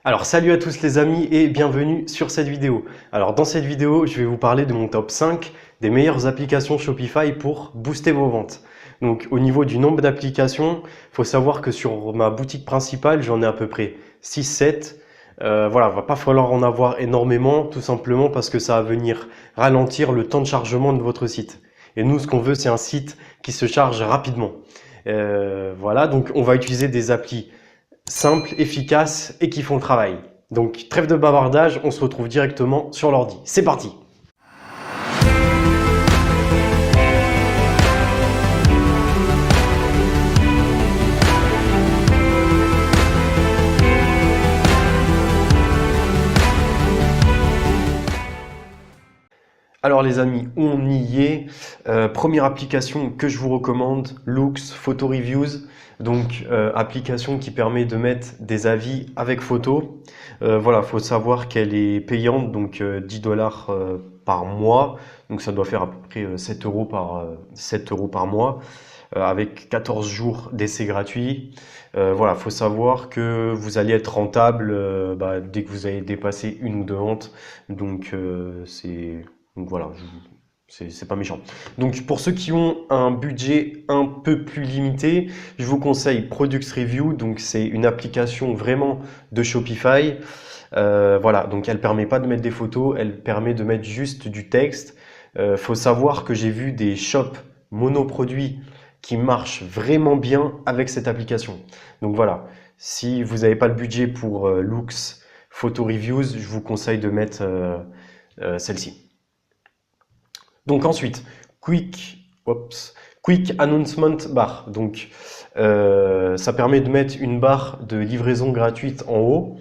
Alors salut à tous les amis et bienvenue sur cette vidéo. Alors dans cette vidéo, je vais vous parler de mon top 5 des meilleures applications Shopify pour booster vos ventes. Donc au niveau du nombre d'applications, il faut savoir que sur ma boutique principale, j'en ai à peu près 6-7. Voilà, va pas falloir en avoir énormément, tout simplement parce que ça va venir ralentir le temps de chargement de votre site. Et nous, ce qu'on veut, c'est un site qui se charge rapidement. Voilà, donc on va utiliser des applis simples, efficaces et qui font le travail. Donc trêve de bavardage, on se retrouve directement sur l'ordi. C'est parti! Alors les amis, on y est. Première application que je vous recommande, Loox Photo Reviews. Donc application qui permet de mettre des avis avec photo. Voilà, faut savoir qu'elle est payante, donc 10 dollars par mois. Donc ça doit faire à peu près 7 euros par mois, avec 14 jours d'essai gratuit. Voilà, faut savoir que vous allez être rentable dès que vous avez dépassé une ou deux ventes. Donc donc voilà, c'est pas méchant. Donc pour ceux qui ont un budget un peu plus limité, je vous conseille Product Review. Donc c'est une application vraiment de Shopify. Voilà, donc elle permet pas de mettre des photos, elle permet de mettre juste du texte. Faut savoir que j'ai vu des shops monoproduits qui marchent vraiment bien avec cette application. Donc voilà, si vous n'avez pas le budget pour Loox Photo Reviews, je vous conseille de mettre celle-ci. Donc ensuite, Quick Announcement Bar. Donc ça permet de mettre une barre de livraison gratuite en haut.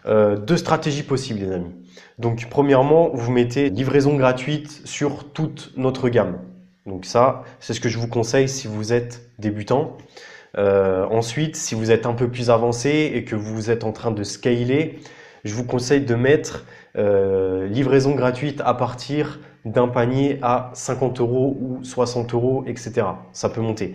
Deux stratégies possibles les amis. Donc premièrement, vous mettez livraison gratuite sur toute notre gamme. Donc ça, c'est ce que je vous conseille si vous êtes débutant. Ensuite, si vous êtes un peu plus avancé et que vous êtes en train de scaler, je vous conseille de mettre livraison gratuite à partir d'un panier à 50 euros ou 60 euros, etc. Ça peut monter.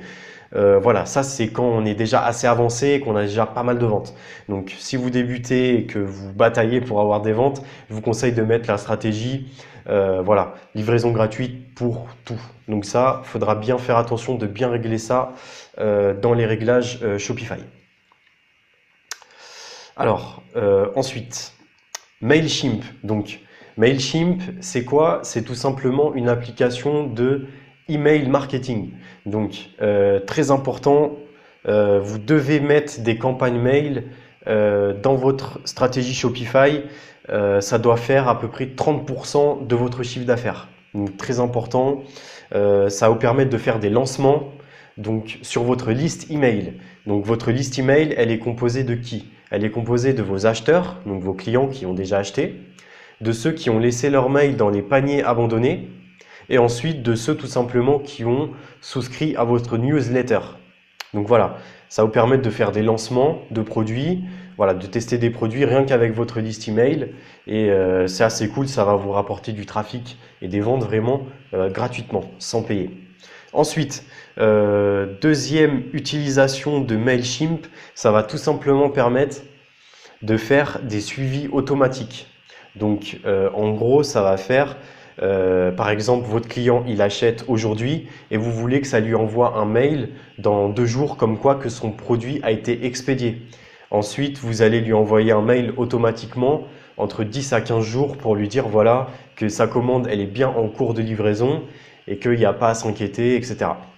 Voilà, ça c'est quand on est déjà assez avancé et qu'on a déjà pas mal de ventes. Donc si vous débutez et que vous bataillez pour avoir des ventes, je vous conseille de mettre la stratégie voilà, livraison gratuite pour tout. Donc ça, il faudra bien faire attention de bien régler ça dans les réglages Shopify. Alors, ensuite, Mailchimp. Donc, Mailchimp, c'est quoi? C'est tout simplement une application de email marketing. Donc, très important, vous devez mettre des campagnes mail dans votre stratégie Shopify. Ça doit faire à peu près 30% de votre chiffre d'affaires. Donc, très important. Ça va vous permettre de faire des lancements donc, sur votre liste email. Donc, votre liste email, elle est composée de qui? Elle est composée de vos acheteurs, donc vos clients qui ont déjà acheté, de ceux qui ont laissé leur mail dans les paniers abandonnés, et ensuite de ceux tout simplement qui ont souscrit à votre newsletter. Donc voilà, ça va vous permettre de faire des lancements de produits, voilà, de tester des produits rien qu'avec votre liste email, et c'est assez cool, ça va vous rapporter du trafic et des ventes vraiment gratuitement, sans payer. Ensuite, deuxième utilisation de Mailchimp, ça va tout simplement permettre de faire des suivis automatiques. Donc en gros, ça va faire, par exemple, votre client il achète aujourd'hui et vous voulez que ça lui envoie un mail dans 2 jours comme quoi que son produit a été expédié. Ensuite, vous allez lui envoyer un mail automatiquement entre 10 à 15 jours pour lui dire voilà que sa commande elle est bien en cours de livraison et qu'il n'y a pas à s'inquiéter, etc.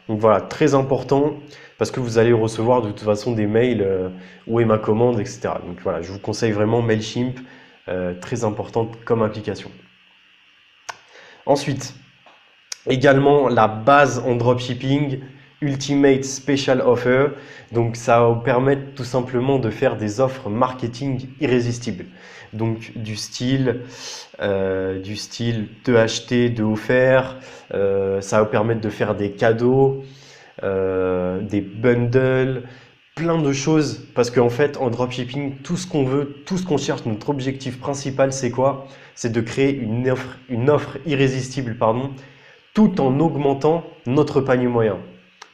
Donc voilà, très important parce que vous allez recevoir de toute façon des mails où est ma commande, etc. Donc voilà, je vous conseille vraiment Mailchimp, très importante comme application. Ensuite, également la base en dropshipping, Ultimate Special Offer. Donc ça va vous permettre tout simplement de faire des offres marketing irrésistibles. Donc du style 2 achetés, 2 offerts. Ça va vous permettre de faire des cadeaux, des bundles, plein de choses. Parce qu'en fait, en dropshipping, tout ce qu'on veut, tout ce qu'on cherche, notre objectif principal, c'est quoi? C'est de créer une offre irrésistible, pardon, tout en augmentant notre panier moyen.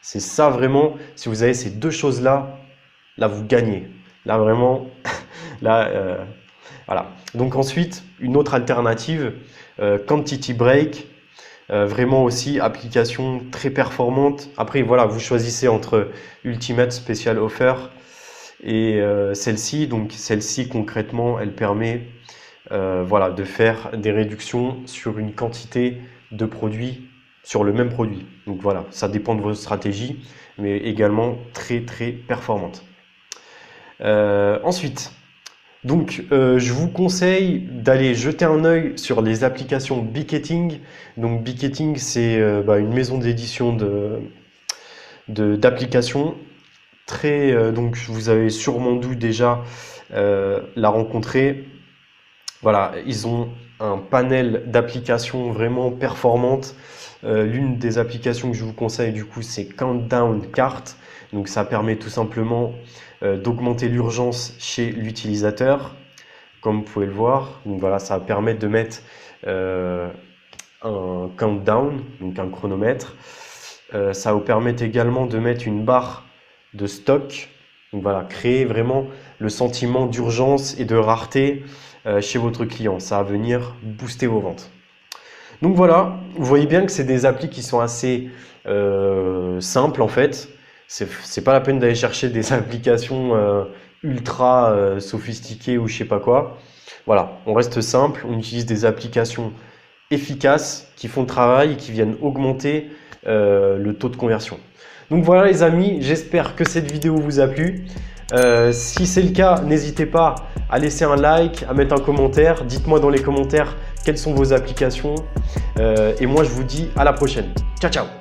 C'est ça vraiment, si vous avez ces deux choses-là, là vous gagnez. Là vraiment, là Voilà. Donc ensuite, une autre alternative, Quantity Break, vraiment aussi application très performante. Après, voilà, vous choisissez entre Ultimate Special Offer et celle-ci. Donc celle-ci, concrètement, elle permet voilà, de faire des réductions sur une quantité de produits sur le même produit. Donc voilà, ça dépend de votre stratégie, mais également très très performante. Ensuite, donc je vous conseille d'aller jeter un œil sur les applications Biketing. Donc Biketing, c'est une maison d'édition d'applications. Donc vous avez sûrement dû déjà la rencontrer. Voilà, ils ont un panel d'applications vraiment performantes. L'une des applications que je vous conseille du coup, c'est Countdown Cart. Donc ça permet tout simplement d'augmenter l'urgence chez l'utilisateur, comme vous pouvez le voir. Donc voilà, ça va permettre de mettre un countdown, donc un chronomètre. Ça va vous permettre également de mettre une barre de stock. Donc voilà, créer vraiment le sentiment d'urgence et de rareté chez votre client. Ça va venir booster vos ventes. Donc voilà, vous voyez bien que c'est des applis qui sont assez simples en fait. C'est pas la peine d'aller chercher des applications ultra sophistiquées ou je sais pas quoi. Voilà, on reste simple, on utilise des applications efficaces qui font le travail et qui viennent augmenter le taux de conversion. Donc voilà les amis, j'espère que cette vidéo vous a plu. Si c'est le cas, n'hésitez pas à laisser un like, à mettre un commentaire. Dites-moi dans les commentaires quelles sont vos applications. Et moi, je vous dis à la prochaine. Ciao, ciao!